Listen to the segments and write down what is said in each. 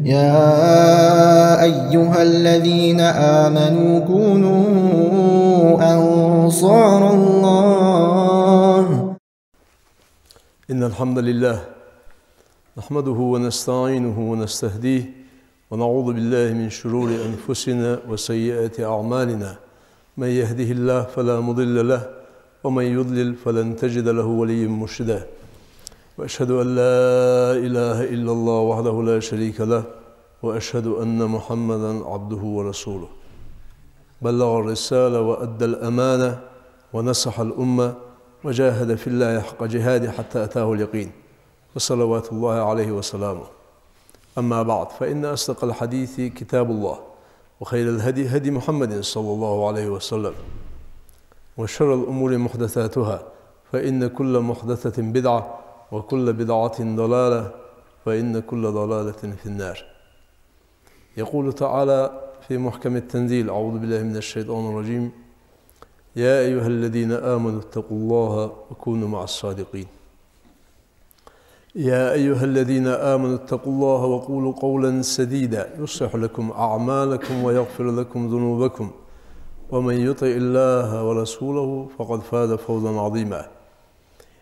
يا أيها الذين آمنوا كونوا أنصار الله. إن الحمد لله نحمده ونستعينه ونستهديه ونعوذ بالله من شرور أنفسنا وسيئات أعمالنا. من يهده الله فلا مضل له ومن يضلل فلن تجد له وليا مرشدا. وأشهد أن لا إله إلا الله وحده لا شريك له وأشهد أن محمدا عبده ورسوله. بلغ الرسالة وأدى الأمانة ونصح الأمة وجاهد في الله حق جهاده حتى أتاه اليقين، وصلوات الله عليه وسلامه. أما بعد، فإن أصدق الحديث كتاب الله، وخير الهدي هدي محمد صلى الله عليه وسلم، وشر الأمور محدثاتها، فإن كل محدثة بدعة وكل بدعة ضلالة فإن كل ضلالة في النار. يقول تعالى في محكم التنزيل: أعوذ بالله من الشيطان الرجيم: يا أيها الذين آمنوا اتقوا الله وكونوا مع الصادقين. يا أيها الذين آمنوا اتقوا الله وقولوا قولا سديدا يصلح لكم أعمالكم ويغفر لكم ذنوبكم ومن يطع الله ورسوله فقد فاز فوزا عظيما.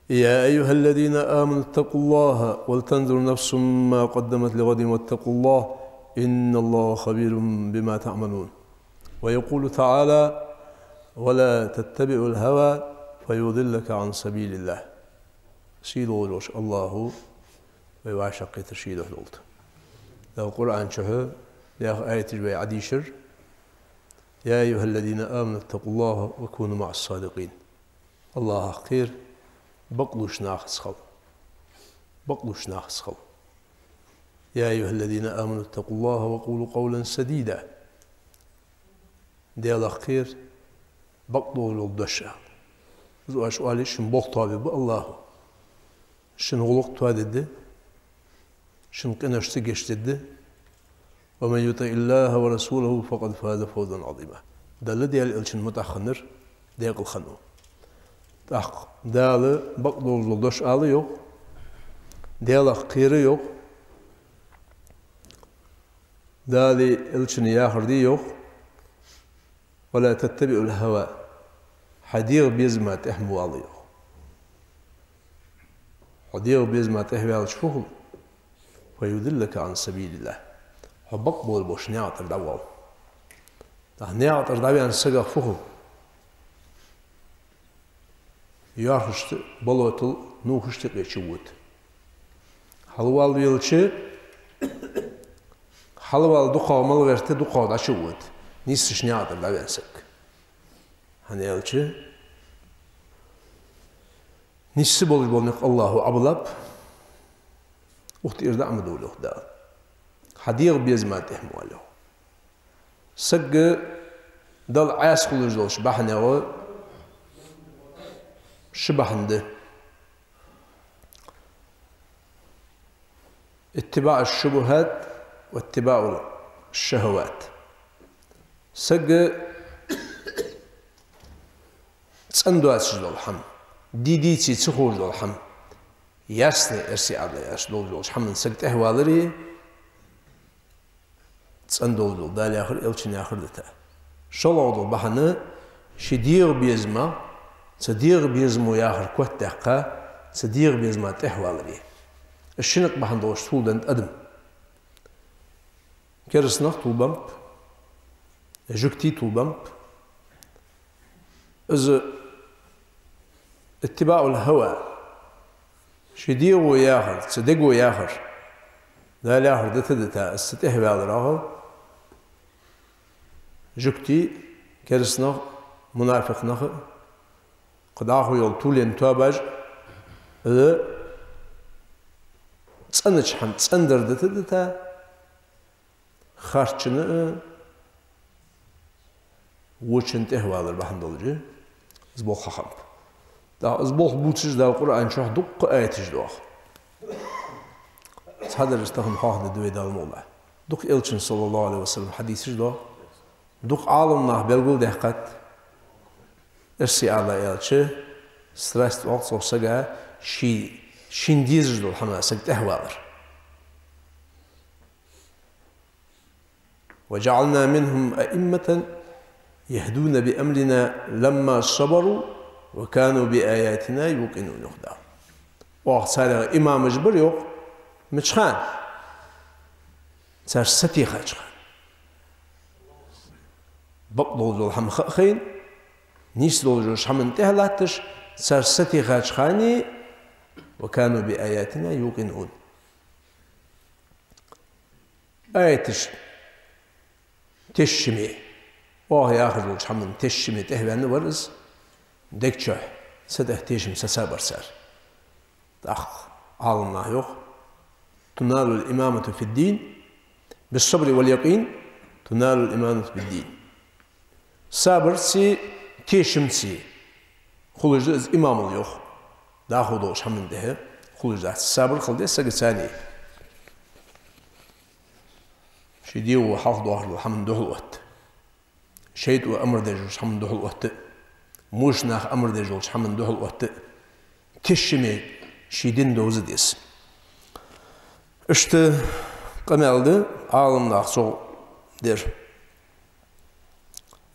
يا أيها الذين آمنوا اتقوا الله ولتنظر نفس ما قدمت لغد واتقوا الله إن الله خبير بما تعملون. ويقول تعالى: ولا تتبعوا الهوى فيضلك عن سبيل الله. سيدو لوش الله ويواشق ترشيده لولت. لو القرآن شهر يا آية جوي عديشر: يا أيها الذين آمنوا اتقوا الله وكونوا مع الصادقين. الله خير بقلوش ناخذ خل بقلوش ناخذ خل. يا أيها الذين آمنوا اتقوا الله وقولوا قولا سديدا. ديال خير بقلو للدشة زواج قال شن بقطع بالله شن غلق توادد شن قناش تجشتد ومن يطع الله ورسوله فقد فاز فوزا عظيما. دل ديال الشن متخنر ديال الخنو تاق دال بقلو للدش على يو ديال خير يو دالي الشن ياخر دي يو. ولا تتبعوا الهوى حدير بيزما تحمو عليه حدير بيزما تحمو على شفوه ويدلك عن سبيل الله. حبك بول بوش نعطر دوال نعطر دوال عن سجا فوه يارشت بلوتل نوخشت قيشوت حلوال بيلشي حلوال دقاء ملغرت دقاء داشوت نيستش نعطر دوال عن سك هنيالشي نيسي بول بولنك الله أبلاب وقت إرداء مدوله دا حديق بيزما تحمو عليه سق دال عاس خلوش دول شباحنا و شباحن اتباع الشبهات واتباع الشهوات. سق تسندو أسجد الحم دي تسخول الحم ياسني إرسي على ياسدول الحم سقت أهوالري تسندو دال آخر إلشين آخر دتا شلون دول بحنا شدير بيزما صديق بيزمو ياخر كوت دقة صديق بيزما تهوالري الشنق بحنا دوش طول دنت أدم كرسنا طول بمب جوكتي طول بمب إذا اتباع الهوى شدير وياخر صدق وياخر لا لاخر دتا استتهوى على الآخر جوكتي كرسنا منافق نخ قد آخر يول طولين توابج إذا تصندش حم تصندر دتا خارجنا وشن تهوى على البحر دولجي زبول خخم دا زبول بوتش دا القرآن شرح دق آياتش دوخ هذا استخدم حاضر دوي دا الموضع دق إلشن صلى الله عليه وسلم حديثش دوخ دق عالمنا بلغول دهقت إرسي على إلشي سترست وقت صوف سجا شين ديزج دول حما سجت أهوالر وجعلنا منهم أئمة يهدون بأمرنا لما صبروا وكانوا بآياتنا يوقنون يخدعون. وقت صار إمام جبر يوق مشخان صار ستي خاشخان بقلو دول هم خين نيس دول جوش هم انتهلاتش صار ستي خاشخاني وكانوا بآياتنا يوقنون. آيتش تشمي وهي آخر جوش هم تشمي تهوان ورز دكتشة سده تشم سسابر سار أخ عالمنا يوق تنال الإمامة في الدين بالصبر واليقين تنال الإمامة في الدين. صبر سي تشم سي خلوج از إمام اليوق داخل دوش هم ده خلوج ده صبر خلده سجساني شديو حافظ دوار هم ده الوقت شيء وأمر دجوش هم ده الوقت موش ناخ أمر دجوش هم ده الوقت تشمي شيدين دوز ديس İşte qanaldı ağımda soğ der.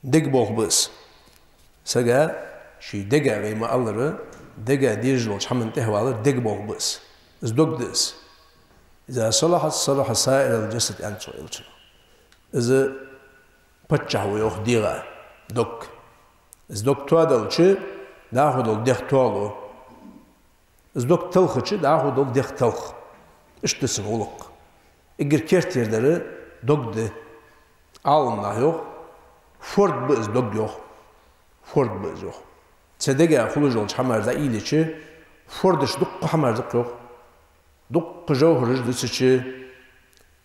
Deg bol biz. Saga şi dega ve maalları dega dijol hamın tehvalar deg bol biz. İz dog dis. İza salaha sair el jasad anço ilço. İz patça ve yok diga dog. İz dog tuadalçı daha dog deg tualu. İz dog talxıçı daha dog deg talx. İşte sığoluk. Eğer kerterleri dogdu, alınlar yok, ford biz dog yok, ford biz yok. Sedege xuluj olç hamarda iyiliçi, fordiş duk hamardık yok, duk kıjavhırıj desiçi,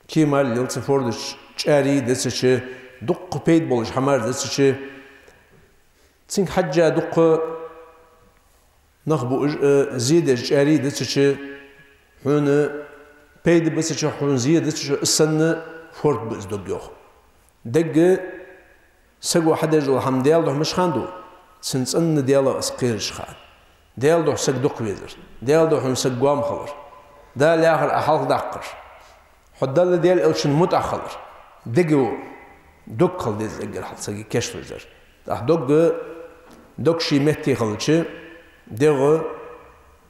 kemal yılsı fordiş çari desiçi, duk peyd boluş hamar desiçi, çink hacca duk nahbu zide çari desiçi, hünü peyd besiçi hün zide desiçi ıssanı ford biz dog yok. Deg سجوا حدا جو هم ديال ده مش خاندو سنس إن دياله أسقير شخان ديال ده سج دق ويزر ديال ده هم سجوام خلر ده لآخر أحلق دقر حدا اللي ديال إلشن متأخر دقوا دق خل ديز إجر حل سجي كشف ويزر ده دق شيء متي خلشة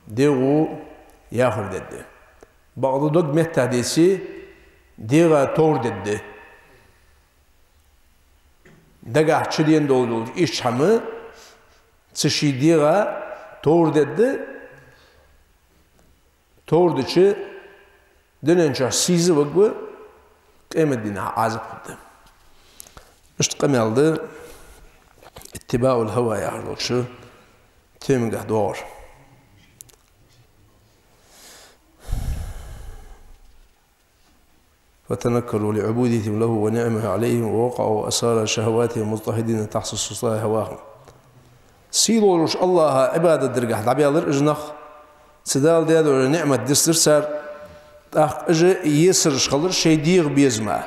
ديغو ياخر دده بعض دق مت حديثي ديغا تور دده دقا چدين دولدول إيش همه تشيديغا تور دده تور دچه دننچا سيزي وقوه قيمة دينها عازب قدام مشت قيمة aldı اتباع الهوى يعرض شو تيمنقه دور فتنكروا لعبوديتهم له ونعمه عليهم ووقعوا أسار شهواتهم مضطهدين تحت السلطان هواهم. سيلوش الله عبادة درجة دعبيالر إجنخ سدال ديالو نعمة دستر سار تاخ إجا يسر شخلر شيء ديغ بيزما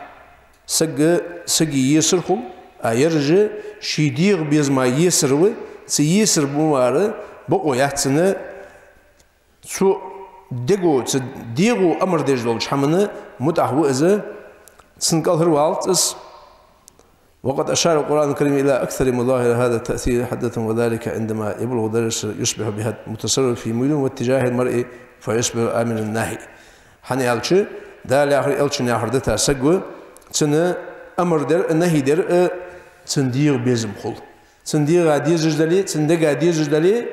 سج يسر خل أيرجع شيء ديغ بيزما يسر و سيسر بمارة بقوا يحسن سو ديغو أمر ديجلول شحمنا متعهو إذا سنقال هروالت وقد أشار القرآن الكريم إلى أكثر مظاهر هذا التأثير حدثا وذلك عندما يبلغ درجة يصبح بها متصرف في ميول واتجاه المرء فيصبح آمن الناهي حني ألشي دا لآخر ألشي ناخر دتا سقوة سنة أمر در النهي در سنديغ بيزم خل سنديغ عديز جدلي سنديغ عديز جدلي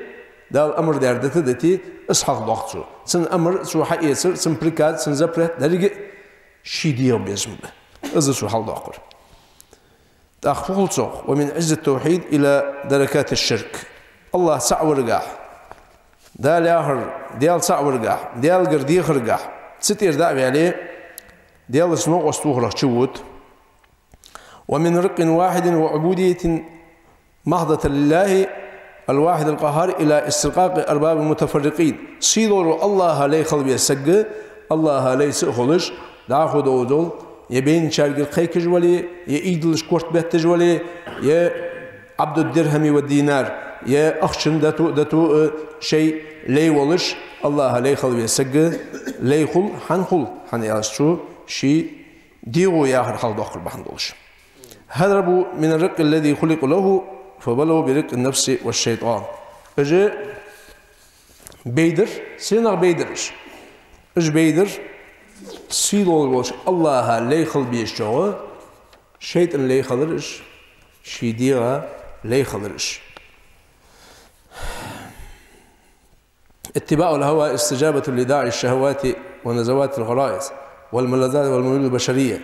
دا الأمر در دتا دتي إصحاق ضغطه سن أمر سو حقيقة سن بريكات سن زبرة درجة شيدير باسم به إذا سو حال ضاقر تأخفل صوغ ومن عز التوحيد إلى دركات الشرك الله سعور قاح دا لاهر ديال سعور قاح ديال قرديخ رقاح ستير دعوي عليه ديال اسمه وستوخرة شوت ومن رق واحد وعبودية محضة لله الواحد القهار إلى استرقاق أرباب المتفرقين سيدور الله لي خلبي السج الله لي سأخلش داخل دول يبين شارق الخيك جولي يعيدلش كورت بيت جولي يا عبد الدرهم والدينار يا أخشن دتو شيء لي ولش الله لي خلبي السج لي خل حنخل حن يعشوا شيء ديغو يا آخر خلق أخر بحن دولش هربوا من الرق الذي خلق له فبلوا برق النفس والشيطان اجي بيدر سينغ بيدرش اج بيدر سيدول بولش الله ليخل بيشجوه شيطان ليخلرش شيديغا ليخلرش اتباع الهوى استجابة لداعي الشهوات ونزوات الغرائز والملذات والميول البشرية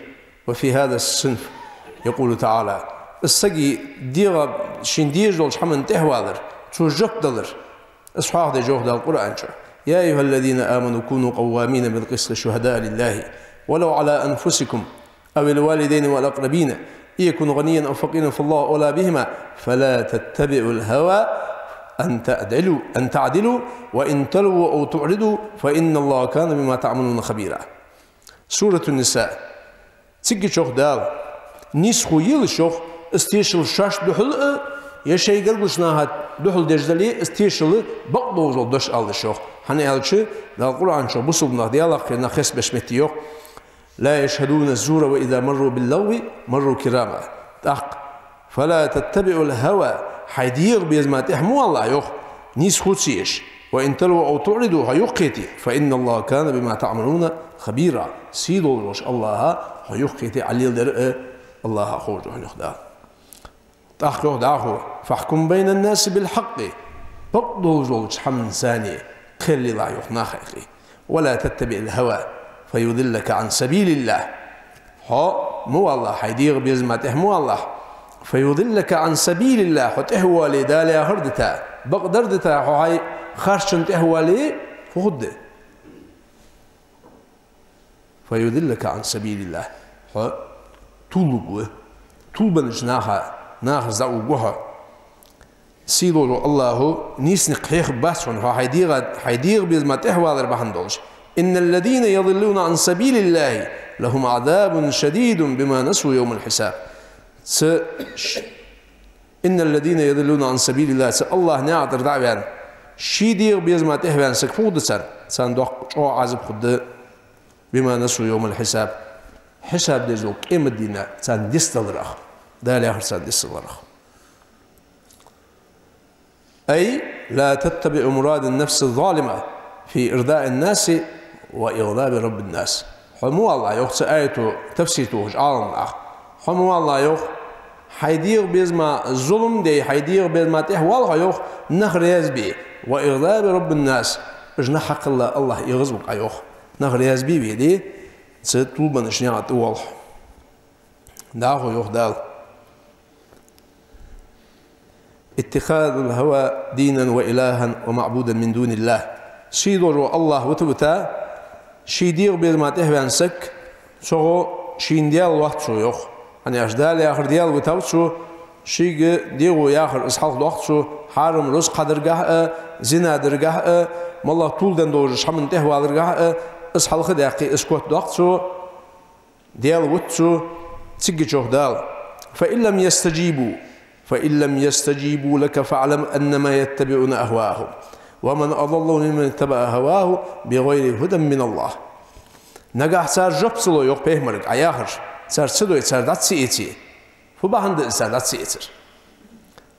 وفي هذا الصنف يقول تعالى السجي ديغا شين ديجول شحمن تهوالر شو جبدلر اصحاح دي جوه ده القرآن شو يا أيها الذين آمنوا كونوا قوامين بالقسط شهداء لله ولو على أنفسكم أو الوالدين والأقربين إن يكونوا غنيا أو فقيرا فالله أولى بهما فلا تتبعوا الهوى أن تعدلوا وإن تلووا أو تعرضوا فإن الله كان بما تعملون خبيرا. سورة النساء تيجي شوخ دال نسخو يل شوخ استيشل شاش دحل يشي قلقشناها دحل دجدلي استيشل بقضو جل دش آل شوخ هني ألشي دا القرآن شوخ بصلنا ديالك كنا خس بشمتي يوخ لا يشهدون الزور وإذا مروا باللغو مروا كراما فلا تتبعوا الهوى حيدير بيزمات احمو الله يوخ نسخو تسيش وإن تلووا أو تعرضوا هيوقيتي فإن الله كان بما تعملون خبيرا سيدو الوش الله هيوقيتي عليل درء الله خوجه هيوخدا تأخذ داخو فاحكم بين الناس بالحق بقضوا زوج حمن ثاني خلي لا يخنا خيخي ولا تتبع الهوى فيضلك عن سبيل الله مو الله حيدير بيزمته مو الله فيضلك عن سبيل الله حتهوى لي دالي هردتا بقدردتا هاي خارشن تهوى لي فهد فيضلك عن سبيل الله طولبوه طولبنش ناخ زعوبوها سيدو الله نيسنق حيخ باسون حيدير بيزما تهوى لربحندولش إن الذين يضلون عن سبيل الله لهم عذاب شديد بما نسوا يوم الحساب إن الذين يضلون عن سبيل الله الله نعذر دعوان شيدير بيزما تهوان سكفود سان دوق شو عذب خد بما نسوا يوم الحساب حساب ديزو قيمة دينا سان ديستل رخ دالي آخر سان ديستل رخ أي لا تتبع مراد النفس الظالمة في إرضاء الناس وإغضاب رب الناس حمو الله يوخ سآيته تفسيته جعلنا الأخ حمو الله يوخ حيدير بيزما الظلم دي حيدير بيزما تهوال يوخ نخر يزبي وإغضاب رب الناس اجنا حق الله يغزبك أيوخ نخر يزبي بيدي ستوبا نشنيات والح داخو يوخ دال اتخاذ الهوى دينا وإلها ومعبودا من دون الله شيدور الله وتبتا شيدير بيزما تهوان سك شغو شين ديال وقت شو يوخ يعني أجدال ياخر ديال وتوتشو شيء ديغو ياخر إسحاق دوختشو حارم رز قدرجاه زنا درجاه مالله طول دن دوج شمن تهوى درجاه إسحاق داقي إسكوت دوختشو ديال وتشو تيجي دال فإن لم يستجيبوا لك فاعلم أنما يتبعون أهواءهم ومن أضل ممن اتبع هواه بغير هدى من الله نجح صار جبسلو يوق بهمرك أياخر صار سدوي صار داتسيتي فبعند صار داتسيتر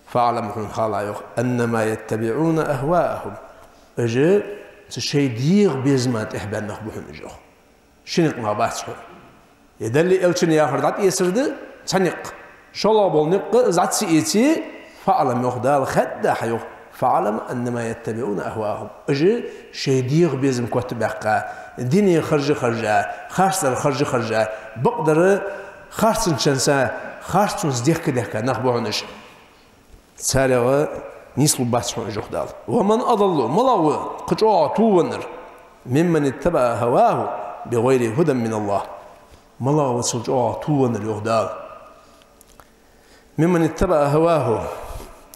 فاعلم من خالا يوق أنما يتبعون أهواءهم أجا تشي ديغ بيزمات إحبان نخبوهم إجوه شنق ما باتشون يدلي إلشن ياخر دات يسرد تنق شالله بولنق داتسيتي فاعلم يوق دال خدا حيوق فاعلم أنما يتبعون أهواءهم أجا شي ديغ بيزم كوت بقى ديني خرج بقدر خارسن شنسا خارسن زديك دهكا نخبوعنش سالوا نيسلو باسحون جوخدال ومن أضل ملاو قطوع توونر ممن اتبع هواه بغير هدى من الله ملاو سجوع توونر يوخدال ممن اتبع هواه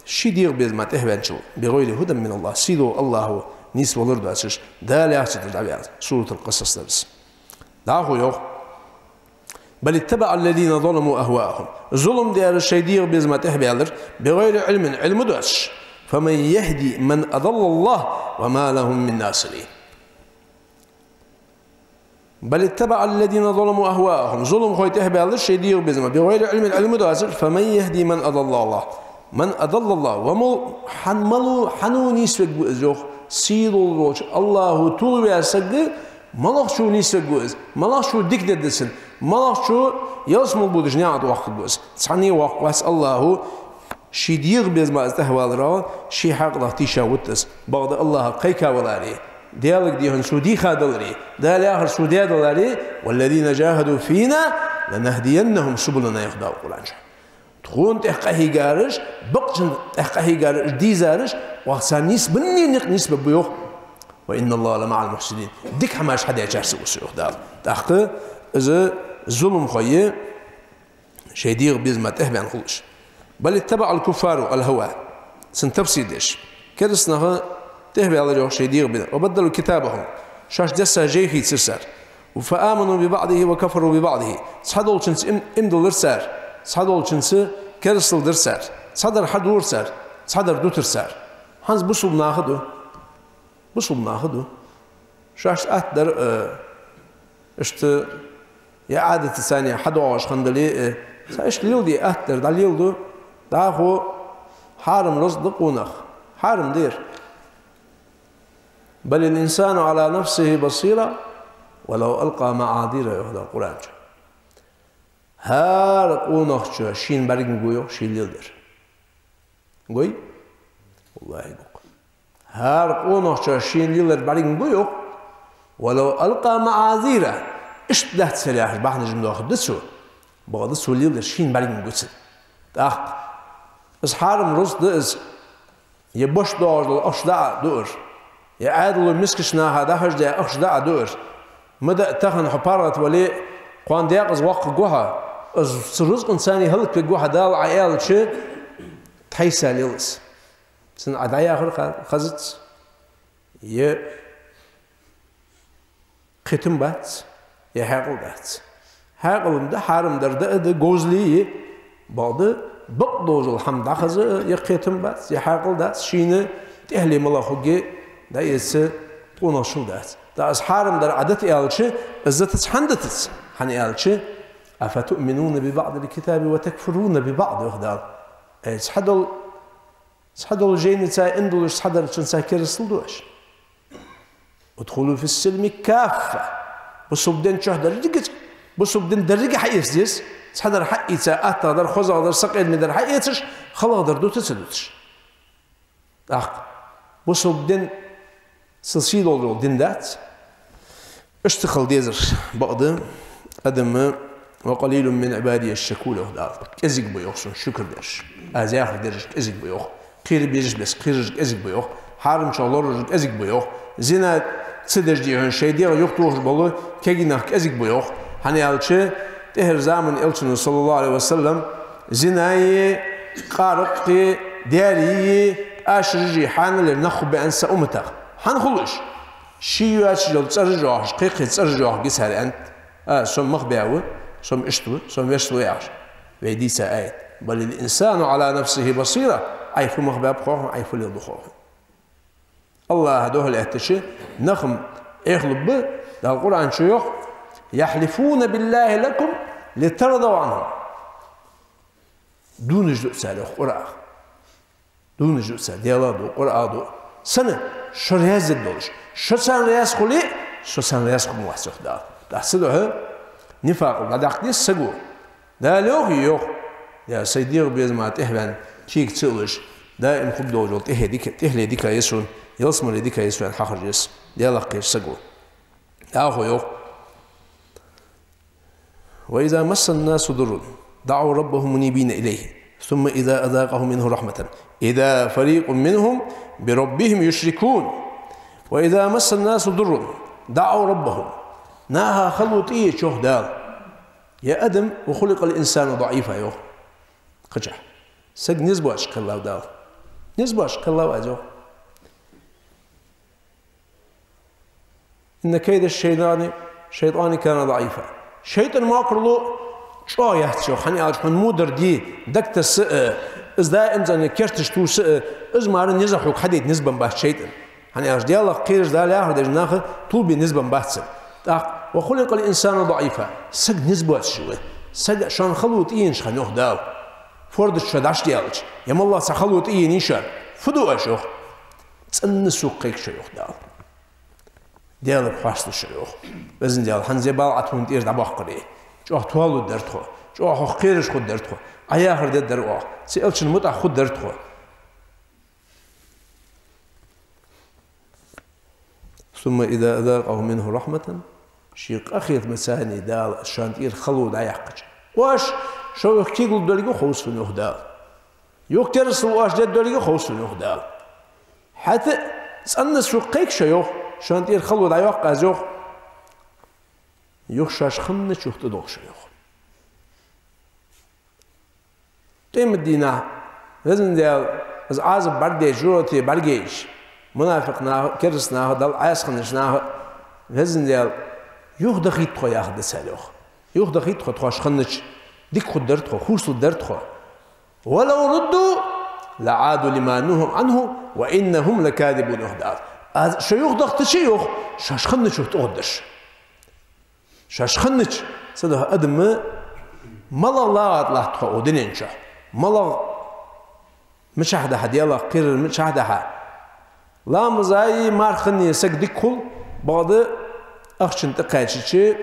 شي ديغ بيزما تهبانشو بغير هدى من الله سيدو الله نيس ولرد أسش ده لا يحسد العبيات سورة القصص درس دعوه يوخ بل اتبع الذين ظلموا أهواءهم ظلم ديال الشي ديغ بيزما تهبالر بغير علم دوش فمن يهدي من أضل الله وما لهم من ناصرين بل اتبع الذين ظلموا أهواءهم ظلم خويت إحبال الشيء دير بزما بغير علم العلم دازل فمن يهدي من أضل الله من أضل الله ومل حنوني سوق زوج سيدو روج الله طول سجل ملاك شو نيسوق جوز ملاك شو ديك ددسن ملاك شو يسمو بودج نعد وقت جوز تصني وقت واس الله شي دير بزما استهوال را شي حق الله تيشاوتس بعد الله قيكا ولاري ديالك ديهن سودي خادلري دال آخر سودي دلاري والذين جاهدوا فينا لنهدينهم سبلنا يخدعوا قرآن تخون تحقه جارش بقشن تحقه جارش ديزارش وحسن نسبة نسبة بيوخ وإن الله لمع المحسنين ديك حماش حدا يجارس وسيوخ دال تحقه إذا ظلم خيه شي دير بيزما تهبي عن خلش بل اتبع الكفار الهوى سنتبسيدش كرسنها تهبي على جوخ شي دير بنا وبدلوا كتابهم شاش دسا جيخي تسر فآمنوا ببعضه وكفروا ببعضه صحدوا لشنس امدل درسار صحدوا لشنس كرسل درسار صدر حد ورسار صدر دو ترسار هنز بصوب ناخدو شاش أهدر اشت يا عادة ثانية حد وعش خندلي سايش ليلدي أهدر دا ليلدو دا هو حارم رصدق ونخ حارم دير بل الإنسان على نفسه بصيرة ولو ألقى معاذيره يهدى القرآن هار ونخ شين بريق نقويو شين ليلدر نقوي والله يقول هار ونخ شين ليلدر بريق نقويو ولو ألقى معاذيره اشتدهت سلاح بحنا جمدو أخذ دسو بغض دسو ليلدر شين بريق نقويسن تاق إز حارم رصد إز يبوش دور أشداء دور يعادلوا مسكشنا هذا هجدا أخشدا دور مدى تخن حبارة ولي قوان دياقز وقت جوها از رزق إنساني هلك بجوها دال عيال شيء تحيسا ليلس سن عدايا آخر خزت ي ختم بات ي حاقل بات حاقل ده حارم ده جوزلي بعض بقدوز الحمد خز ي ختم بات ي حاقل ده شينه تهلي ملاخوجي ده يس تونشو ده از حارم در عدت إيالشة إزتش حندتش حن إيالشة أفتؤمنون ببعض الكتاب وتكفرون ببعض وخدال سحدل جين تسا إندلش سحدل تنسا كرسل دوش ادخلوا في السلم كافة بصبدين شهدر رجعت بصبدين درجة حيسدس سحدل حقي تسا أتا در خوزا در سقيد من در حقيتش خلا در دو تسدش بصبدين سلسيل oldu dindat اشتغل ديزر بعض أدم وقليل من عبادي الشكور وهذا كذب بيوخسون شكر درش أزاخر درش كذب بيوخ خير بيجش بس خير كذب بيوخ حارم شالله رجل كذب بيوخ زنا تصدق ديهن شيء ديال يختوش بالله كجينا كذب بيوخ هني على تهر زمن إلشنا صلى الله عليه وسلم زناي قارق داري أشرجي حان لنخب أنسى أمته حنخلش شيء يأتي ترجعه قيق ترجعه جسر أنت سم مخبعه سم اشتو سم يشتو يعش ويدي سآيت بل الإنسان على نفسه بصيرة عيف مخبع بخوه عيف اللي بخوه الله هدوه الأهتشي نخم يخلب به ده القرآن شيوخ يحلفون بالله لكم لترضوا عنهم دون جزء سالخ قرآن دون جزء سال ديالادو قرآن سنة شو رياز الدولش شو سان رياز خلي شو سان رياز خلي موحسوخ دا تحصله نفاق بعد عقدي السجو دا لوغ يوغ يا سيدي ربي ما تهبن تيك تسولش دائم خب دوجل تهلي ديك يسون يلسمر ديك يسون حخر جس ديالك السجو اخو يوغ وإذا مس الناس ضر دعوا ربهم منيبين إليه ثم إذا أذاقهم منه رحمة إذا فريق منهم بربهم يشركون وإذا مس الناس ضر دعوا ربهم ناها خلوت إيه شوه دال يا أدم وخلق الإنسان ضعيفا يوه قجح سج نسبة أشكال الله دال نسبة أشكال الله أجو إن كيد الشيطان كان ضعيفا شيطان ما كرلو شو يحتشو خاني عالشون مودر دي دكت السئة إذ دائم زن كرتش تو سئة إذ مارن يزحوك حديد نسبة باش شيطان هني عالش ديالله قيرش دال ياخر ديج ناخر طول بي نسبة باحسن وخلق الإنسان ضعيفا سق نسبة شوي سق شان خلوت إين شخنوه داو فرد الشداش ديالج يم الله سخلوت إين إيشار فدو أشوخ تنسو قيك شيوخ داو ديال بخاص الشيوخ بزن ديال حنزبال عتون تير دباخ قري جو توالو درتخو جو خيرش خود درتخو أياهر دروا سألش المتع خود درتخو ثم إذا أذاقه منه رحمة شيق أخيط مساني دال شانتير خلود عيقج واش شو يحكي يقول دوليقو خوص في نوح دال يكترس واش دال دوليقو خوص في نوح دال حتى سألنا سوقيك شيوخ شانتير خلود عيق أزوخ يخشاش خمنا شوخ تدوخ شيوخ تيم الدينا لازم ديال از عازب بردي جورتي برجيش منافقنا كرسنا دل عاسخنشنا لازم ديال يوخ دخيت خو ياخد سالوخ يوخ دخيت خو تخش خنش ديك خد درت خو خوص درت خو ولو ردوا لعادوا لما نهوا عنه وانهم لكاذبون وحدات شيوخ ضغط شيوخ شاش خنش تقدش شاش خنش صدق ادم ملا لا طلعت خو ودنينشا ملا مشاهده حد يلا قير مشاهده لا مزاي مارخني سك ديكول بعد أخشن تقاشيشي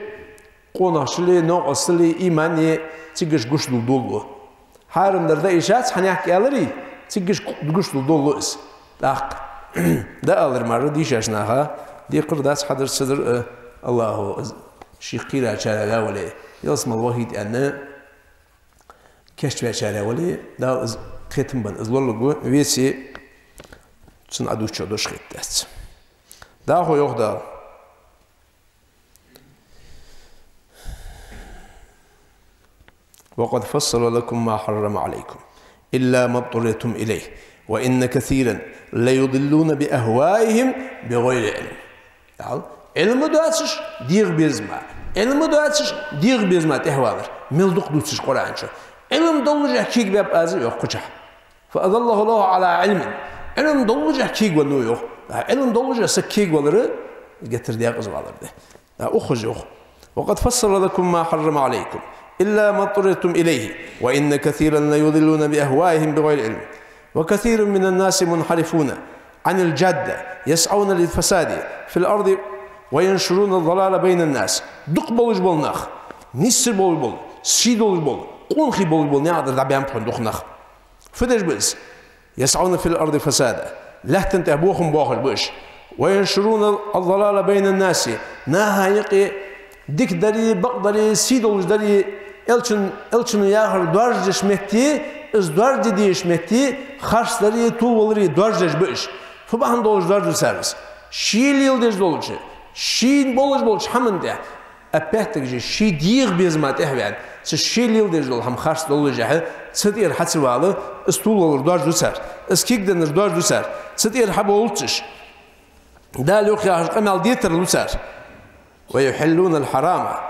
قوناشلي نوعسلي إيماني تيجش قشلو دولو حارم دردا إيشات حنيحكي ألري تيجش قشلو دولو إس لاق دا ألر مرة ديشاشناها دي قرداس حضر صدر الله شيقيرا شارع ولي يلسم الوحيد أن كشف شارع ولي دا ختم بن أزلولو ويسي تن أدوشة دوش خيتات دا هو يوخدا وقد فصل لكم ما حرم عليكم إلا ما اضطررتم إليه وإن كثيرا ليضلون بأهوائهم بغير علم علم دواتش ديغ بيزما علم دواتش ديغ بيزما تهوالر ملدق دوتش قرآن شو علم دولجه كيك باب آزي يوقجه فأضله الله على علم علم دولجه كيك ونو يوق علم دولجه سكيك ولر يقتر دياق أزوالر ده أخرج وقد فصل لكم ما حرم عليكم إلا ما اضطررتم إليه وإن كثيرا ليضلون بأهوائهم بغير علم وكثير من الناس منحرفون عن الجادة يسعون للفساد في الأرض وينشرون الضلال بين الناس دق بولج بولناخ نسر بول بول سيدول بول قنخي بول بول نعدر دعبيان بحن دخناخ فدش بلس يسعون في الأرض فسادا لا تنتهبوهم باخر بوش وينشرون الضلال بين الناس ناها يقي ديك داري بقدري سيدول داري elçin yağır duarj deşmekti, iz duarj deşmekti, xarsları tuğulları duarj deşmiş. Fıbahın doluş duarj servis. Şiil yıldız doluş. Şiil boluş hamında. Apehtekce şi diğ bizmat ehven. Siz şiil yıldız dol ham xars doluş ha. Sıdır hatsıvalı, iz tuğulları duarj ser. İz kikdenir duarj ser. Sıdır habolçış. Dal yok ya amel dieter luser. Ve yuhillun el-harama.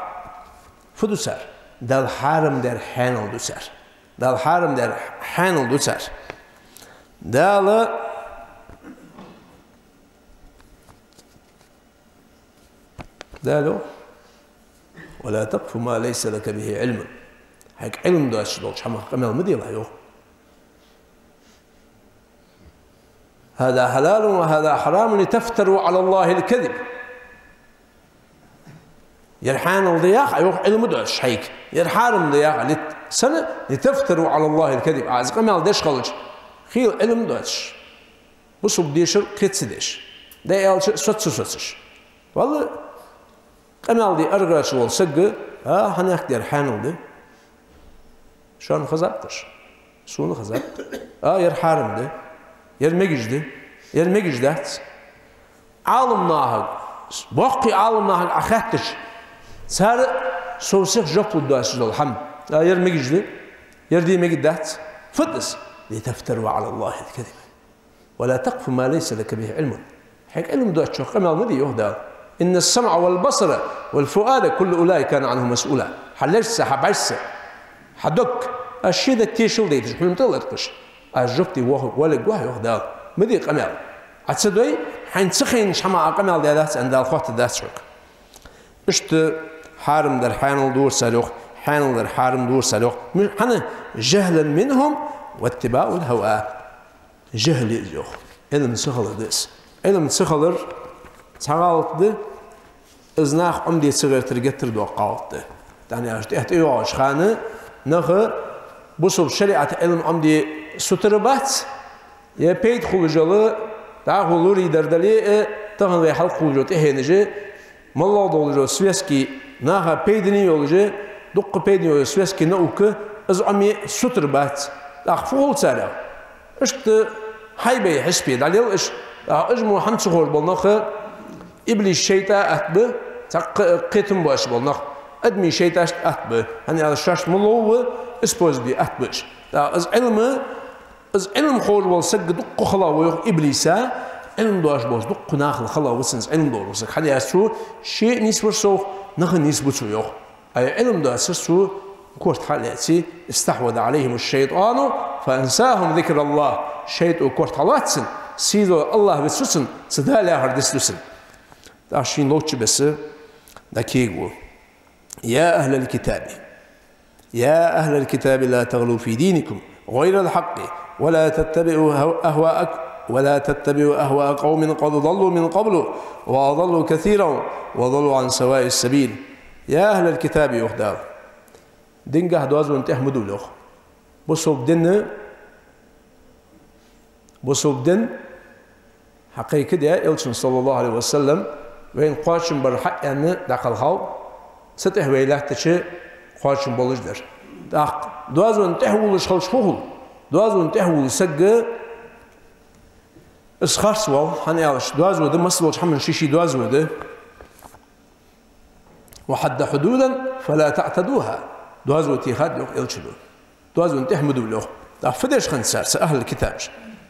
Fudusar. دال حرم در حانل دوسر دال حرم در حانل دوسر دال دالو ولا تقف ما ليس لك به علم هيك علم دوش دوش حما قمل مديلا يو هذا حلال وهذا حرام لتفتروا على الله الكذب يرحان الضياق أيوه علم دوش هيك يرحارم ضياق سنة لتفتروا على الله الكذب عايز قمال ديش خلج خيل علم دوش بصوب ديشر قيتس ديش ده يالش سوتش والله قمال دي أرغاش وال سجى هناك دي يرحان دي شان خزابتش سون خزابت يرحارم دي يرمجج دهت عالم ناهج باقي عالم ناهج أخذتش صار سوسيخ جوبو دواسي دول حمد يرمججلي يردي مجدات فدس لتفتروا على الله الكذب ولا تقف ما ليس لك به علم حيك علم دوات شو قمال مدي يهدى إن السمع والبصر والفؤاد كل أولئك كان عنه مسؤولا حلجس حبعس حدك الشيء ده تيشل ديتش حلم طلعتش الجبتي ولا جوه يهدى مدي قمال عتصدقي حين سخين شمع قمال ديالات عند الخوات دات شوك işte harimler hanıl dursa yok, hanıllar harim dursa yok. Hani cehlen minhum ve ittiba'ul hava. Cehli yok. Elim sıkılırız. Elim sıkılır. Sağaltı. İznah umdi sigartır getirdi o kalktı. Yani işte yok şanı nağı bu sub şeriat elim umdi suturbat ya peyt khulujalı da hulur idardali tağın ve halk khulujot ehenici mallah dolujo sveski naha peydini yolucu dukku peydini yolucu sveski nauku az ami suturbat da full sala işte haybe hisbi dalil iş ajmu hamsu hol bolnağı iblis şeyta atbı قيتم باش بالنخ أدمي شيء تاش أتبه هني هذا الشاش ملوه إسبوز بي أتبش از علم خول والسج دق خلاوي إبليسا علم داش باش دق ناخل خلاوي سنس علم دور وسك هني أسرو شيء نسبة سو نخ نسبة سو يوخ أي علم دا سو كورت حالتي استحوذ عليهم الشيطان فأنساهم ذكر الله شيء كورت حالاتسن سيدو الله بسوسن سدالي هردسلسن عشرين لوتش بس دكيغو يا أهل الكتاب يا أهل الكتاب لا تغلوا في دينكم غير الحق ولا تتبعوا أهواء قوم قد ضلوا من قبل وأضلوا كثيرا وضلوا عن سواء السبيل يا أهل الكتاب يخدار دينجا هدواز وانتحمدوا له بصوب دين حقيقة يا إلشن صلى الله عليه وسلم وين قاشم برحق يعني داخل هاو ستة ويلات تشي قاشم بولجدر داق دوازون تحول شخص فوق دوازون تحول سج اسخرس وال هنيالش دوازو ده مسلوش حمن شيشي دوازو ده وحد حدودا فلا تعتدوها دوازو تيخاد يوق إلشلو دوازون تحمدوا له داق فدش خنسار أهل الكتاب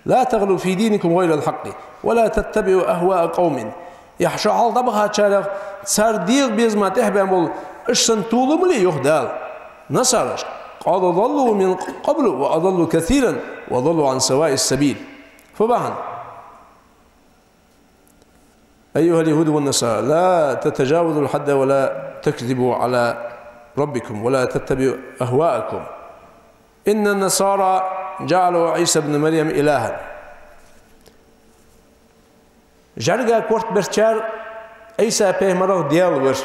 لا تغلوا في دينكم غير الحق ولا تتبعوا أهواء قوم يحشى على ضبها شارع صار دير بيزما تحبهم بول إشن طولهم لي يخدال نصرش قال ضلوا من قبل وأضلوا كثيرا وضلوا عن سواء السبيل فبعن أيها اليهود والنصارى لا تتجاوزوا الحد ولا تكذبوا على ربكم ولا تتبعوا أهواءكم إن النصارى جعلوا عيسى بن مريم إلها جرجا كورت برشار عيسى بيمره ديال ور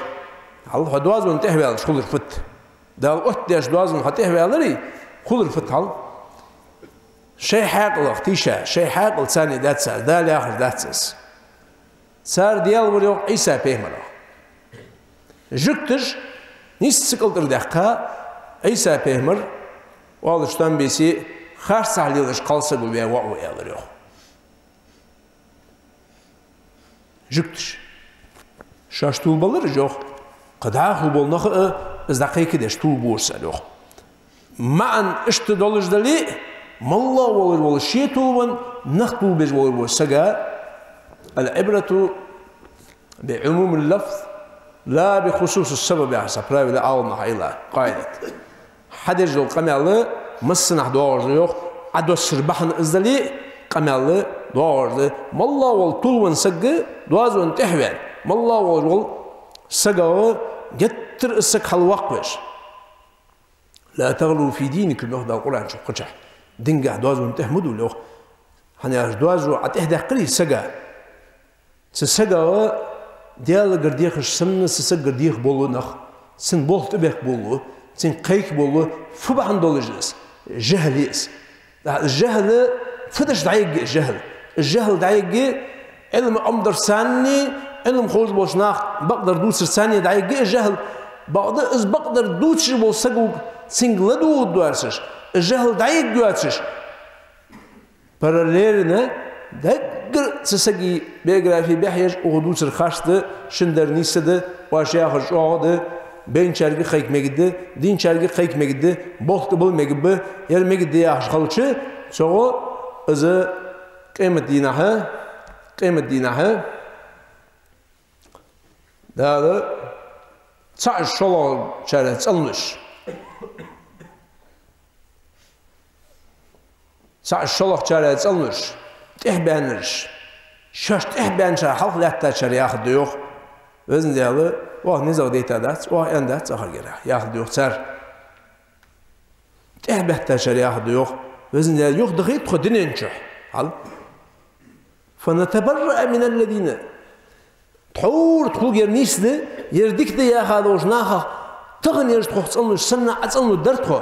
الله دوازون تهوال شغل فت دال أتدش دوازون هتهوال لري خل الفت هال شيء حاقل اختيشة شيء حاقل ثاني دات سار دال آخر دات سس سار ديال ور يوم عيسى بيمره جكتش نيستقل تردقها عيسى بيمر والشتان بيسي خارس عليلش قالسة قلبي وعو يالريو جكتش شاش طول بالر جوخ قداخل بالنخ ازدقي كدش طول بورسا جوخ معن اشتدالش دلي مالله والر والشي طولن نخ طول بيج والر والسجا العبرة بعموم اللفظ لا بخصوص السبب يا حسب راوي لا أول محيلا قاعدة حدج دول قمالة مسنح دوار يوخ عدو السربحن ازدلي قمالة دوار مالله والطولن سجا دوازون تحوال مالله والرول سجاو جتر السك حلوقش لا تغلوا في دينكم يهدا القرآن شو قشح دينجا دوازون تحمدوا له هني دوازو عتهدا قلي سجا سجاو ديال قرديخش سن سسج قرديخ بولو نخ سن بولت بيك بولو سن قيك بولو فبعن دولجلس جهليس الجهل فدش دعيق الجهل دعيق علم أمدر ثاني علم خلص بوشناخ بقدر دوس ثانية دعيق الجهل بقدر دوتش بوسجوج سنجلدو دوارسش الجهل دعيق دوارسش paralelina دقر سسجي بيجرافي بيحيج وغدوس الخاشته شندر نيسده واشياء خشوعده بين شرقي خيك مجده دين شرقي خيك مجده بوقت بول مجبه ير مجده ياخش خلشه شو إذا قيمة دينها ده صار شلون شرط صلنش صار شلون شرط صلنش تحبانش شاش تحبان شر حق لا تشر ياخد يوخ وزن ديالو واه نزود يتادات واه اندات اخر جرا ياخذ يوخ سر تهبت تشر ياخذ يوخ وزن يوخ دقيق خدين ينشح هل فنتبرأ من الذين تحور تقول يرنيس ده يردك ده ياخذ وجناها تغني يرتخو تصلوا السنة أتصلوا الدرتخو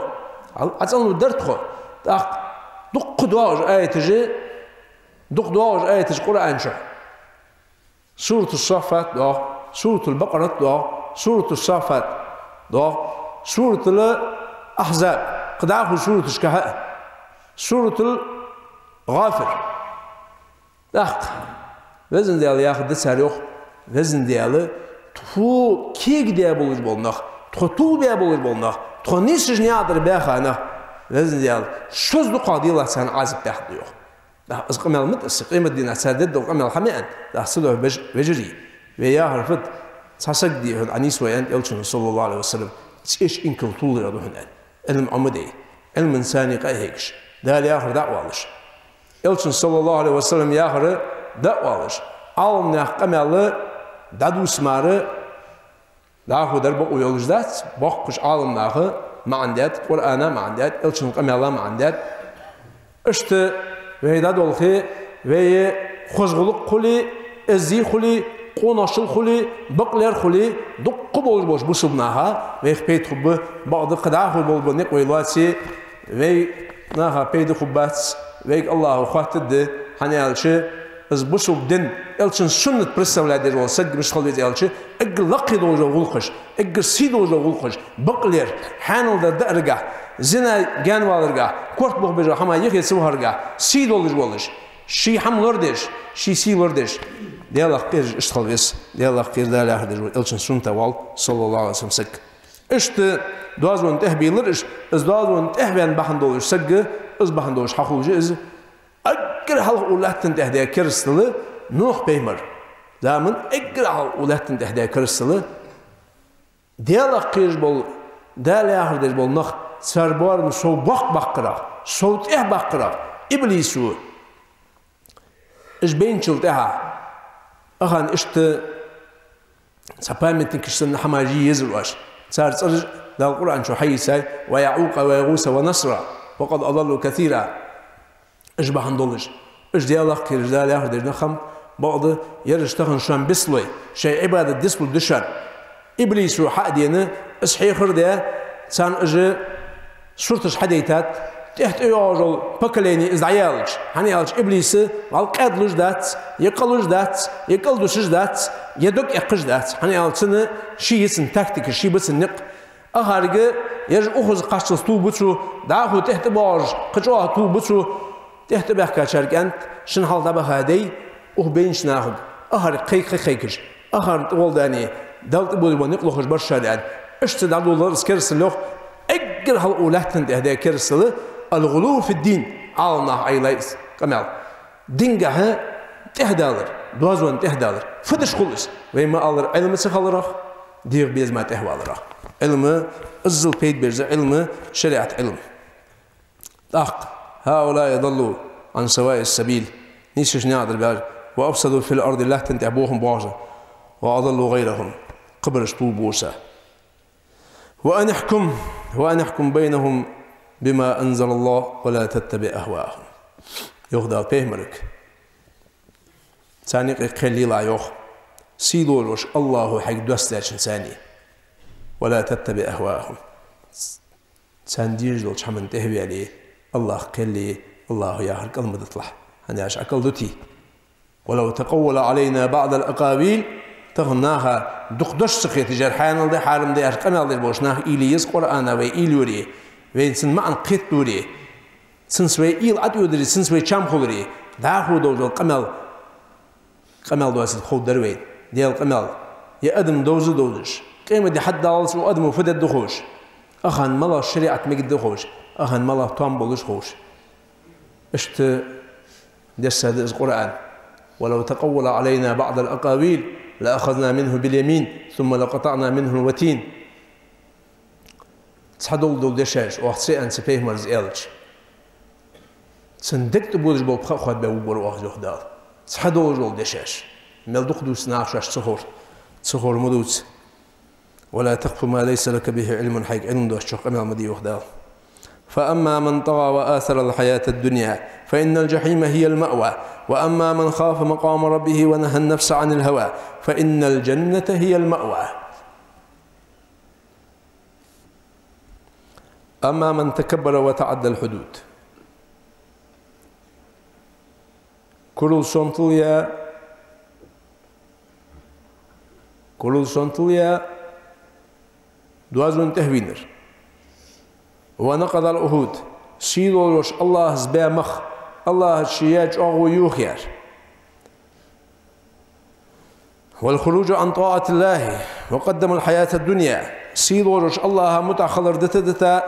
أتصلوا الدرتخو دق دواج آية تجي دق دواج آية تجي قرآن شح سورة الصافات دوا سورة البقرة دوا سورة الصافات دوا سورة الأحزاب قدعه سورة الشكهاء سورة الغافر دق وزن ديال ياخد دساريوخ وزن ديال تو كيك ديال بولج بولناخ تو بيا بولج بولناخ تو نيسج نيادر بيخانا وزن ديال شوز دو قاديلا سان عازب بيحضيوخ ده قمل مت قيمة دينا سادد وقمل حميان ده صلوا بجري ويا هرفت تصدق دي عنيس ويان يلشن صلى الله عليه وسلم ايش انكل طول يردوهن علم عمدي علم انساني قايهيكش ده ياخر دعوالش يلشن صلى الله عليه وسلم ياخر دعوالش عالم قمل دادو سماره داخو دربق ويولجدات بقش عالم ناخه ما عندات قرآن ما عندات يلشن قمل ما عندات اشت ويدا دولخي وي خوزغلق خلي ازي خلي قوناشل خلي بقلر خلي دق بول بوش بوسبناها وي بيت خب بعض قداخ بول بنق ويلاتي وي ناها بيد خبات وي الله خاطد حنيالشي از بوسب دين الشن سنة برسا ولادي جوال سج مش خلويت الشي اجل لقي دوجا غلقش اجل سي دوجا غلقش بقلر حانل دا دقرقا زنا جانوالرقا كورت بوخ بجا حما يخي سوهرقا سي دولج ولش شي حم لردش شي سي لردش ديالله قير اشتخلويس ديالله قير دالي اخر دجوال الشن سنة وال صلى الله عليه وسلم سج اشت دوازون تهبيلرش از دوازون تهبين بحن دولش سج از بحن دولش حقوجي از اجل حلق اولاتن تهدي كرستلي نوح بيمر زمن اقرا ولاتن تهدي كرستلي ديالا قيرج بول دالي اخر دج بول نخ سربار سو بقرا صوت بقرا ابليسو اش بينشلتها اخان اشت سبامتن كشتن حماجي يزرواش صار صرج دال القران شو حيساي ويعوق ويغوث ونصر وقد اضلوا كثيرا اش بحندولش اش ديالا قيرج دالي اخر دج نخم بعض يرشتغن شان بسلوي شيء عبادة ديسبل دشان إبليس وحق دينا إسحيخر ده سان إجي شرطش حديتات تحت يعجل بكليني إزعيالج هنيالج إبليس والقادلوش دات يقلوش دات يقلدوش دات يدوك يقش دات هنيالج سنة شي يسن تكتيك شي بس النق أخارج يرج أخذ قشص تو بتشو داخو تحت باج قشوه تو بتشو تحت بحكا شركانت شن حال دبا هادي بينش ناخد أهر قيكش أهر طول داني دلت بودي ونقلوخش برشادان اشتدع دولار سكرس اللوخ اجر هالأولاتن ده كرسل الغلو في الدين عالنا عيلايس كمال دينجها $10 دوازون $10 فتش خلص ويما ألر علم سخالرخ دير بيز ما تهوالرخ علم الزل بيت بيرز علم شريعة علم هؤلاء يضلوا عن سواء السبيل نيسش نعدل بيار وأفسدوا في الأرض الله تنتعبوهم بعضا وأضلوا غيرهم قبرش طول بوسا وأن احكم بينهم بما أنزل الله ولا تتبع أهواءهم يخدع بيهمرك ثاني قليل عيوخ سيدولوش الله حق دوستاش ثاني ولا تتبع أهواءهم ثاندير دولش حمن تهوي عليه الله قلي الله ياهر قلم تطلع أنا عش أكل دوتي ولو تقول علينا بعض الأقاويل تغناها دقدش سخيت جرحان ده حالم ده أرقنا ده بوشناه إليس قرآن وإيلوري وين سن معن قيتوري سن سوي إيل أديودري سن سوي شامخوري داخل دوجل قمل دواسد خود دروين ديال قمل يا أدم دوزش قيمة دي حد دالس وأدم وفدد دخوش أخان ملا شريعة مجد دخوش أخان ملا طعم بولش خوش اشت دس هذا القرآن ولو تقول علينا بعض الأقاويل لأخذنا منه باليمين ثم لقطعنا منه الوتين تصحدول دول دشاش وحسي أن سفيه مرز إلج سندكت بولج بول بخوات بوبر واخذ خدال تصحدول دول دشاش ملدوخ دوس ناقش صخور مدوس ولا تقف ما ليس لك به علم حيك علم دو الشق أمام مدي وخدال فأما من طغى وآثر الحياة الدنيا فإن الجحيم هي المأوى وأما من خاف مقام ربه ونهى النفس عن الهوى فإن الجنة هي المأوى أما من تكبر وتعدى الحدود كل صنطليا دوازون تهوينر ونقض العهود سيلولوش الله زبا مخ الله شياج أغو يوخيار والخروج عن طاعة الله وقدم الحياة الدنيا سيلولوش الله متأخلر دتا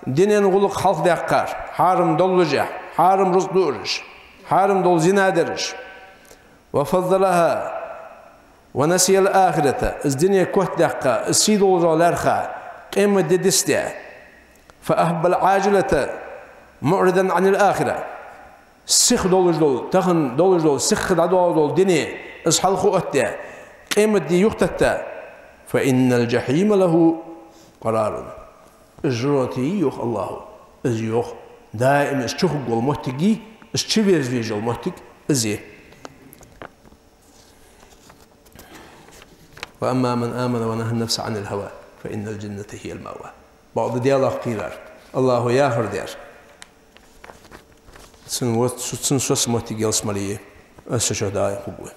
دينين غلق حلق دقار حارم دولجع حارم رصدورش حارم دول زنادرش وفضلها ونسي الآخرة الدنيا كوت دقا سيلولوش لارخا قيمة دستع فأهب العاجلة معرضا عن الآخرة سخ دولج دول تخن دولج دول سخ دول دنيا اصحال خوتة قيمة دي يختتا فإن الجحيم له قرار اجراتي يوخ الله از يوخ دائما اشتخ قول محتقي اشتبير زويج المحتق ازيه وأما من آمن ونهى النفس عن الهوى فإن الجنة هي المأوى بعض ديالله قيلار الله ياهر ديار سن سوس محتق يلسماليه السجداء قبوه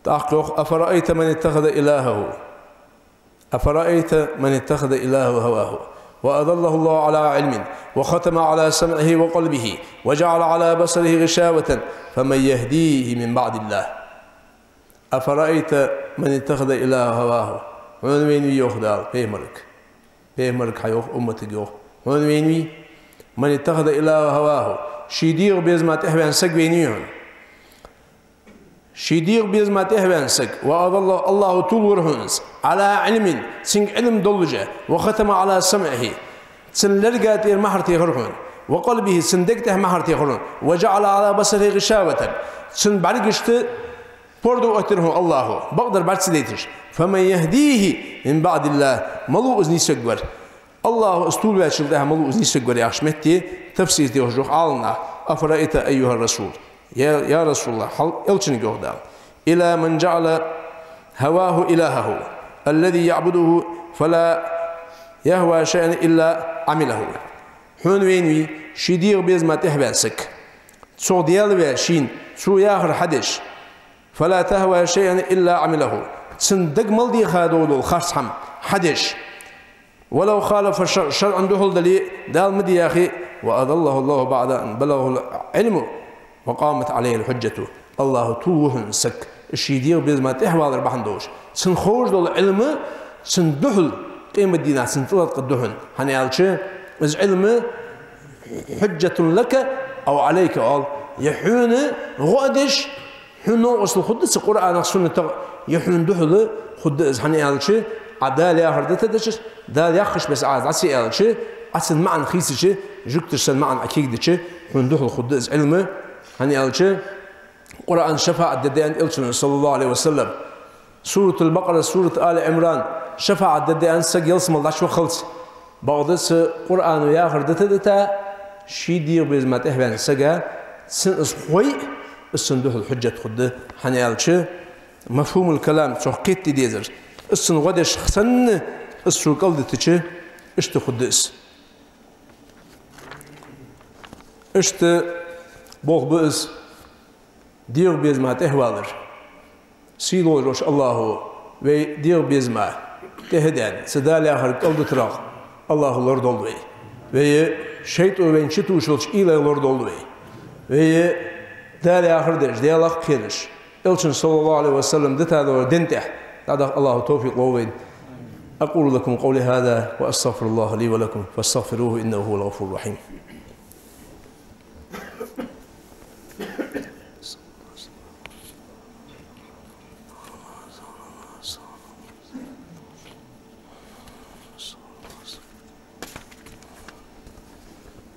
تحقق أفرأيت من اتخذ إلهه أفرأيت من اتخذ إلهه هواه وأضله الله على علم وختم على سمعه وقلبه وجعل على بصره غشاوة فمن يهديه من بعد الله أفرأيت من اتخذ إلهه هواه من وين يخدع بيمرك حيوخ أمتك يوخ من وين من اتخذ إلهه هواه شيدير بيزمات إحبان سك بينيهم شيدير بيزمات إحبان سك وأضل الله طول ورهنس على علم سن علم دولجة وختم على سمعه سن لرقات المحرتي خرهن وقلبه سن دقته محرتي خرهن وجعل على بصره غشاوة سن بعرقشت بردو أتره الله بقدر بعد سديتش فمن يهديه من بعد الله ملو أزني سجور الله استول باشلده ملو أزني سجور يا أخشمتي تفسير تيوجوخ عالنا أفرأيت أيها الرسول يا رسول الله حل يلشن جهدا إلى من جعل هواه إلهه الذي يعبده فلا يهوى شيئا إلا عمله حون وينوي شدير بيزما تهباسك سو ديال باشين سو ياخر حدش فلا تهوى شيئا إلا عمله سندق ملدي خادولو الخرصهم حدش ولو خالف الشرع عنده دليل دال مدي يا أخي وأضله الله بعد أن بلغه العلم وقامت عليه الحجة الله توهن سك الشيدير بيزما تهوى ربحندوش سن خوش دول علم سن دهل قيمة دينا سن طلق الدهن هنيالش إذ علم حجة لك أو عليك قال يحون غادش حنو أصل خدس القرآن السنة يحون دهل خدس هنيالش عدال يا هردت دش دال يخش بس عاد عسي قالش أصل معن خيسش جكتش معن أكيد دش حون دهل خدس علم هنيالش قرآن شفاعة دديان إلشن صلى الله عليه وسلم سورة البقرة سورة آل عمران شفاعة دديان سق يلسم الله شو خلص بعضس قرآن وياخر دتا شي دير بيزمات إحبان سقا سن إصحوي السندوح الحجة خد حنيالش مفهوم الكلام شو قيت ديزر السن غدش خسن السو قلدتش اشت خدس اشت بوغ بئس دير بيزما تهوالر سيلو روش الله ve diyor bizma tehden sedale har kaldı trak Allah lord oldu ve şeyt öven çitu şulç ile lord oldu ve dale ahir der de Allah kiriş elçin sallallahu aleyhi ve sellem de tadı dente tadı Allah tevfik ve أقول لكم قولي هذا وأستغفر الله لي ولكم فاستغفروه إنه هو الغفور الرحيم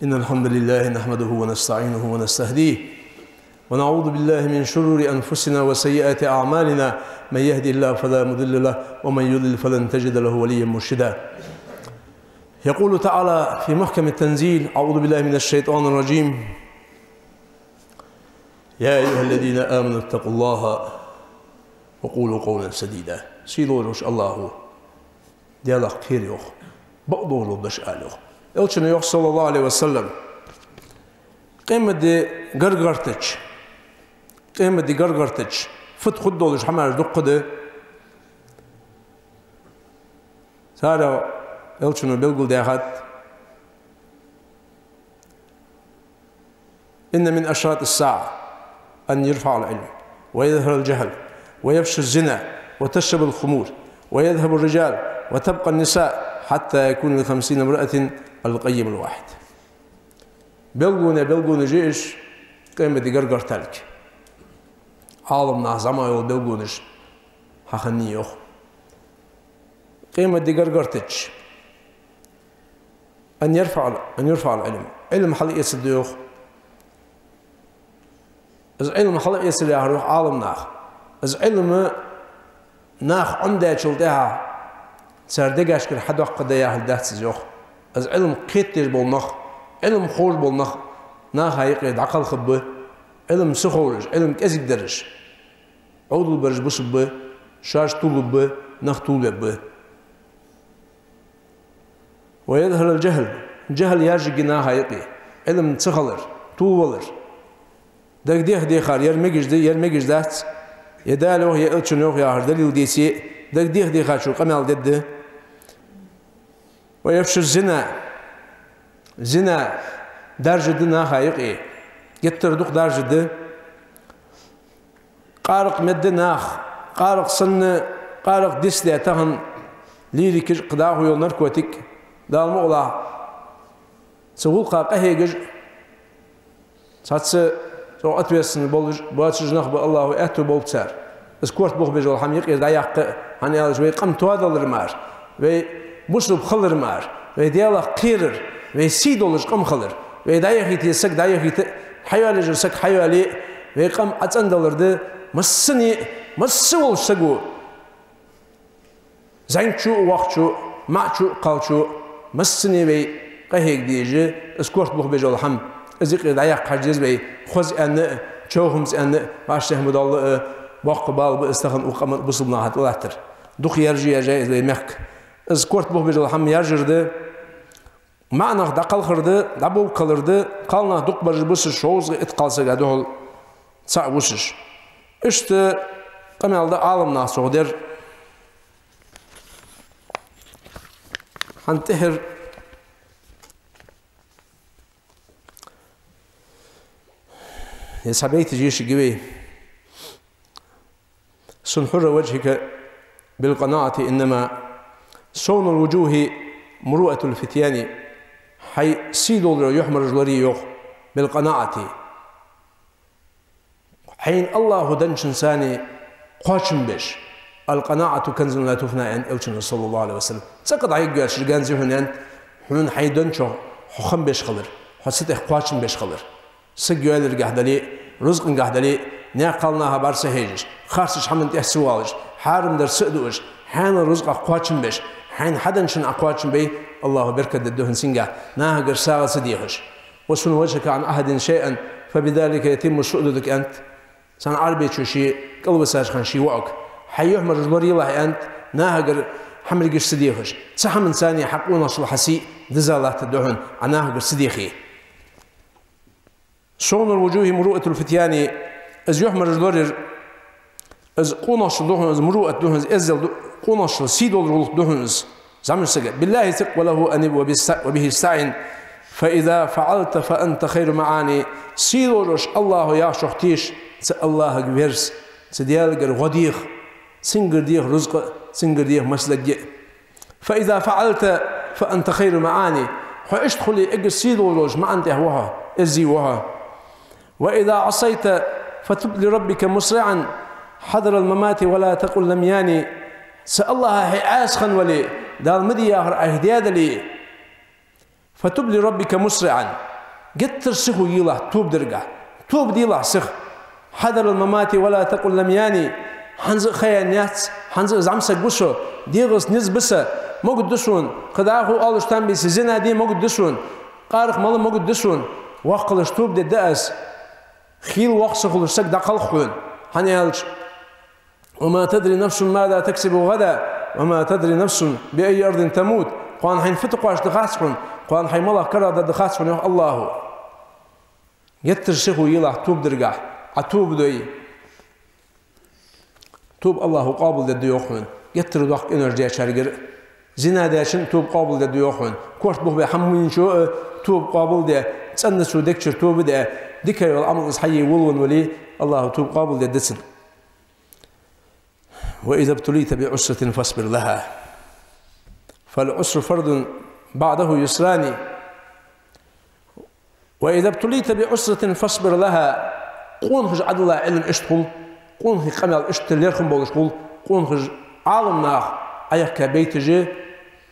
إن الحمد لله نحمده ونستعينه ونستهديه ونعوذ بالله من شرور أنفسنا وسيئات أعمالنا من يهدي الله فلا مضل له ومن يضلل فلن تجد له وليا مرشدا. يقول تعالى في محكم التنزيل: أعوذ بالله من الشيطان الرجيم: يا أيها الذين آمنوا اتقوا الله وقولوا قولا سديدا. سيدورش الله ديالك خير يوخ بقدور لدش آلوخ إلشنا يوخ صلى الله عليه وسلم قيمة دي غرغرتش فت خد دولش حمار دقده سارة إلشنا بلقل ديخات إن من أشراط الساعة أن يرفع العلم ويظهر الجهل ويفشي الزنا وتشرب الخمور ويذهب الرجال وتبقى النساء حتى يكون ل50 امرأة القيم الواحد. بلغونا جيش قيمة دي غرغر تلك عالمنا زما يول بلغونش حخني يوخ قيمة دي غرغرتش أن يرفع العلم. علم حلق يسد يوخ إذا علم حلق يسد يوخ عالم ناخ إذا علم ناخ عنده شلتها سردقاش كر حد وقت دياه الدهت زيوخ. إذا علم قيتش بالنخ علم خور بالنخ ناخ هيقيد عقل خبه علم سخورج علم كذب درج عودل برج بصبه شاش طولبه نخ طولبه. ويظهر الجهل يرجع ناخ هيقي علم تسخلر طولر دق خار يرمجش دات يدالوه يألشنوه يا هردليل ديسي دق خار شو قمال دده. ويفشل زنا درجة دنا خايقي يتر دوق درجة ده قارق مد ناخ قارق سن قارق ديسلي تهن ليري كج قداه يول نركوتيك دال مغلا سوول قاقه هيجج ساتس سو اتويسن بولج باتش جنخ بالله اتو بولتسار اسكورت بوخ بيجول حميق يدايق هاني على شوي قم توادل المار وي بوشلو بخلر مار ويديالا قيرر ويسيدولش قم خلر ويدايخي تيسك دايخي حيوالي جرسك حيوالي ويقم اتندلرد مسول سقو زينشو وقتشو معشو قالشو مسني وي قهيك ديجي اسكورت بوخ بيجول حم ازيق دايق حجز وي خوز ان شوهمز ان باشته مدال باقبال باستخن وقم بصبنا هات ولاتر دوخ يرجي جايز وي مخك اسكورت بوخ بيجول حم يرجرد معنى دقل خرده دبل كلرده قالنا دوق برج بس شوز اتقالسا قادول سا وشش işte قمالda عالمنا سودر هنتهر يا سبيت جيش جوي سنحر وجهك بالقناعة إنما صون الوجوه مروءة الفتيان حي سيدول يحمر جلري يوخ بالقناعة حين الله دنشن ساني قاشم بش القناعة كنز لا تفنى عن إلشن صلى الله عليه وسلم سقط عيق شرقان زهنان حين حي دنشو حخم بش خلر حسيته قاشم بش خلر سجوا لرجع دلي رزق جه دلي ناقلنا هبار سهيج خارسش حمن تحسوالج حارم در سدوش حين الرزق قاشم بش حين حدا شن أقواتشن بي الله بركة الدهن سنجا ناهجر ساغ صديقش وسن وجهك عن أحد شيئا فبذلك يتم سؤدك أنت سان عربي شيء قلب ساج خان شي وعك حيحمر الوري الله أنت ناهجر حمل جش صديقش صح من ثانية حقونا صل حسي دزالات الدهن عن ناهجر صديقي صون الوجوه مروءة الفتيان إذ يحمر الوري إذ قونش الدهن إذ مروءة الدهن إذ قونش سيدول الدهن زمن سجد بالله ثق وله أنب وبه استعن فإذا فعلت فأنت خير معاني سيدولش الله يا شحتيش الله جبرس سديالجر غديخ سنجر ديخ رزق سنجر ديخ مسلك فإذا فعلت فأنت خير معاني فاشتخلي اجر سيدولش ما أنت هوها ازي وها وإذا عصيت فتب لربك مسرعا حذر الممات ولا تقل لم ياني سألها هيعاسخا ولي دار مدي اهدياد لي فتب لربك مسرعا قتر سخو يلا توب درقه توب ديلا سخ حذر الممات ولا تقل لم ياني Hanze خيانات hanze zamsa gusho diğers nizbise mogud dusun qadahu alıştan bir sizin adi mogud dusun qarıq malı mogud dusun waqılış tub de das خيل وقص خلصك دقل خون هنيالش وما تدري نفس ماذا تكسب غدا وما تدري نفس بأي أرض تموت قان حين فتقواش دخاسكن قان حين ملا كرا دخاسكن الله يترشخو يلا توب درجع عتوب دوي توب الله قابل ددي يخون يتر وقت انرجي شرجر زنا داشن توب قابل ددي يخون كورت بو بحمين شو توب قابل ده تسنسو دكشر توب ده ذكر والأمر إصحي ولون ولي الله توب قابل ددسن وإذا ابتليت بعسرة فاصبر لها فالعسر فرد بعده يسران وإذا ابتليت بعسرة فاصبر لها قون خج عدل الله علم اشتغل قون خج قمل اشتغل يرخم بول اشتغل قون خج عالم ناخ أيك بيت جي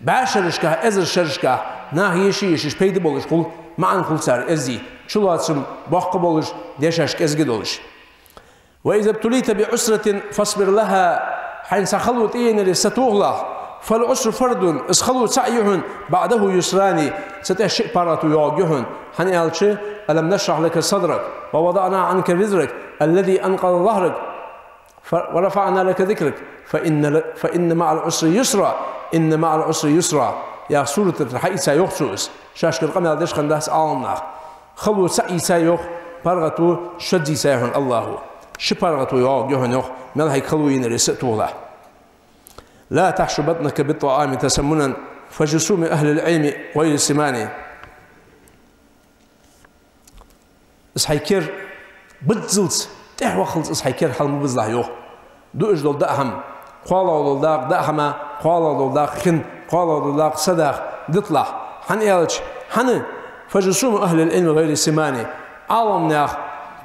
باشرشكا ازر شرشكا ناخ يشي يشيش بيد بول اشتغل معن كل سار ازي شلواتسم باق بولش ديشاشك ازجد ولش وإذا ابتليت بعسرة فاصبر لها حين سخلوت إين لستوغلا فالعسر فرد اسخلوت سعيهن بعده يسراني ستشئ باراتو يواجهن حين قالش ألم نشرح لك صدرك ووضعنا عنك وزرك الذي أنقض ظهرك ورفعنا لك ذكرك فإن مع العسر يسرا إن مع العسر يسرا يا سورة الحيسة يخصوص شاشك القمل ديش خنداس آلنا خلو سعي سايوخ بارغتو شدي سايهن الله شبارغتو يواجهن يوخ ملهي خلوين رسطولا لا تحش بطنك بالطعام تسمنا فجسوم أهل العلم غير السماني إسحيكير بتزلت تحوى خلص إسحيكير حال مبزلح يوخ دو إجدول دأهم قوالا ودول داق دأهما قوالا ودول داق خن قوالا ودول داق صداق دطلع حن إيالج حن فجسوم أهل العلم غير السماني عالم ناخ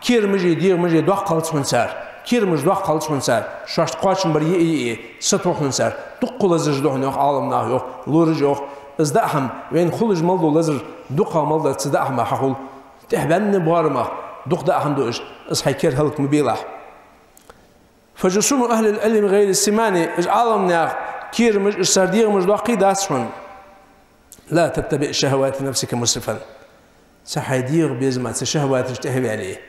كير مجي دير مجي دوخ قلت من سار كير مج دوخ قلت من سار شاشت قاشن بري إيه ستوخ من سار دقل لزج دوخ ناخ عالم ناخ يوخ لورج يوخ ازدأهم وين خلج ملدو لزر دقا ملدو تزدأهم حقول تحبن بوارما دق دأهم دوش اصحي كير هلك مبيلح فجسوم أهل العلم غير السماني عالم ناخ كير مج السردير مج دوخ قيداتشون لا تتبع شهوات نفسك مسرفا سحيدير بيزمات الشهوات تهوي عليه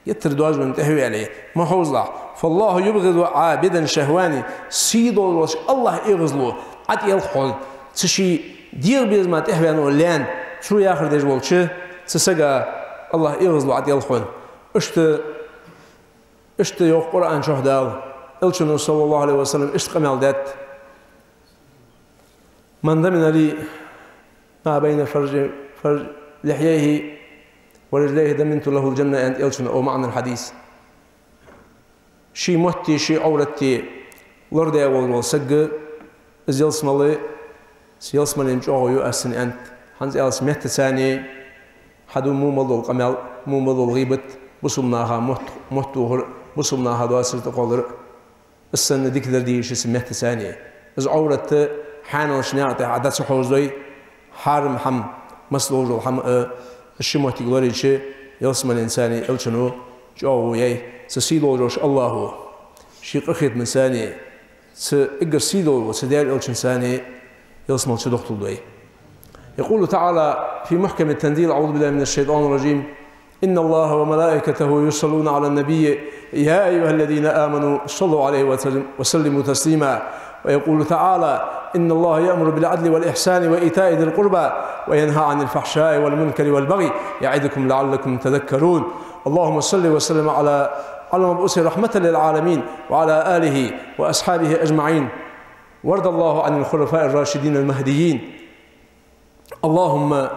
يترد واجب تهوي عليه ما حوزلا فالله يبغض عابدا شهواني سيدو الله يغزلو عد يلخل تشي دير بيزمات تهوي عنه لان شو ياخر ديج بولش تسقى الله يغزلو عد يلخل اشت يوق قرآن شهدال الشنو صلى الله عليه وسلم اشت قمال دات من ضمن لي ما بين فرج لحييه ورجليه دمنت له الجنة أنت إلشن أو معنى الحديث شي مهتي شي عورتي لرد يا ولد والسج إز يلسمالي سيلسمالي نجوه يؤسن أنت هنز إلس مهت ثاني حدو مو مضل قمل مو مضل غيبت بصمناها مهتوهر بصمناها دواسر تقولر السنة ديك دردي شي سمهت ثاني إز عورت حانو شنيعتي عدد سحوزي حارم حم مسلوج الحم الشموتي غوريش يلسم الإنساني الشنو جاو ياي سسيلو روش الله شي قخيت من ثاني سإجر سيلو وسدير الإنساني يلسم الشدوختل دوي يقول تعالى في محكم التنزيل أعوذ بالله من الشيطان الرجيم إن الله وملائكته يصلون على النبي يا أيها الذين آمنوا صلوا عليه وسلموا تسليما ويقول تعالى إن الله يأمر بالعدل والإحسان وإيتاء ذي القربى وينهى عن الفحشاء والمنكر والبغي يعظكم لعلكم تذكرون اللهم صل وسلم على المبعوث رحمة للعالمين وعلى آله وأصحابه أجمعين وارض الله عن الخلفاء الراشدين المهديين اللهم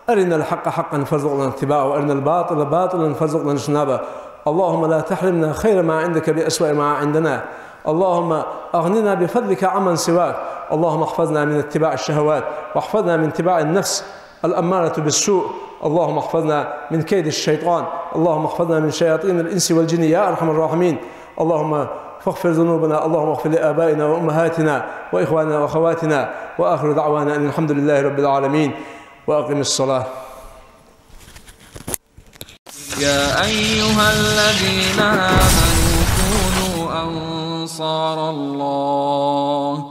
أرنا الحق حقا فارزقنا اتباعه وأرنا الباطل باطلا فارزقنا اجتنابه اللهم لا تحرمنا خير ما عندك بأسوأ ما عندنا اللهم أغننا بفضلك عمن سواك اللهم احفظنا من اتباع الشهوات واحفظنا من اتباع النفس الأمارة بالسوء اللهم احفظنا من كيد الشيطان اللهم احفظنا من شياطين الإنس والجن يا أرحم الراحمين اللهم فاغفر ذنوبنا اللهم اغفر لآبائنا وأمهاتنا وإخواننا وأخواتنا وآخر دعوانا أن الحمد لله رب العالمين وأقم الصلاة. يا أيها الذين آمنوا كونوا أنصار الله